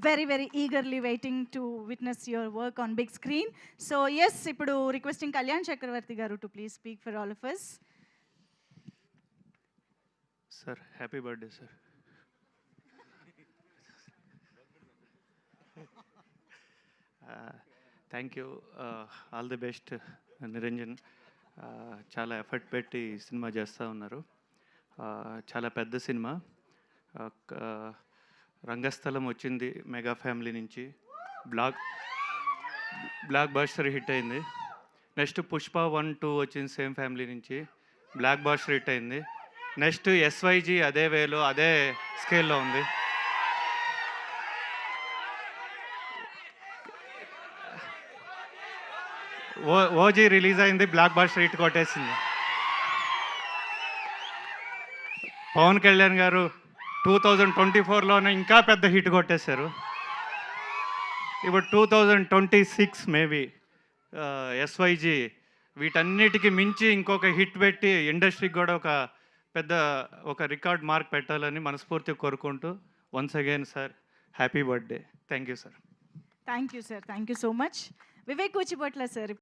very eagerly waiting to witness your work on big screen. So yes, ఇప్పుడు requesting Kalyan Chakravarti garu to please speak for all of us. Sir, happy birthday, sir. Thank you. All the best, Niranjan. చాలా effort పెట్టి cinema చేస్తూ ఉన్నారు. చాలా పెద్ద cinema. రంగస్థలం వచ్చింది mega family నుంచి, block buster hit అయింది. నెక్స్ట్ పుష్ప 1-2 వచ్చింది సేమ్ ఫ్యామిలీ నుంచి, బ్లాక్ బస్టర్ హిట్ అయింది. నెక్స్ట్ ఎస్వైజీ అదే వేలో అదే స్కేల్లో ఉంది. ఓజీ రిలీజ్ అయింది, బ్లాక్ బస్టర్ హిట్ కొట్టేసింది. పవన్ కళ్యాణ్ గారు 2024లోనే ఇంకా పెద్ద హిట్ కొట్టేశారు. ఇప్పుడు 2026 మేబీ ఎస్వైజీ వీటన్నిటికీ మించి ఇంకొక హిట్ పెట్టి ఇండస్ట్రీకి కూడా ఒక రికార్డ్ మార్క్ పెట్టాలని మనస్ఫూర్తిగా కోరుకుంటూ, once again sir happy birthday. Thank you sir. Thank you, sir. Thank you so much. Vivek Kuchipatla, sir.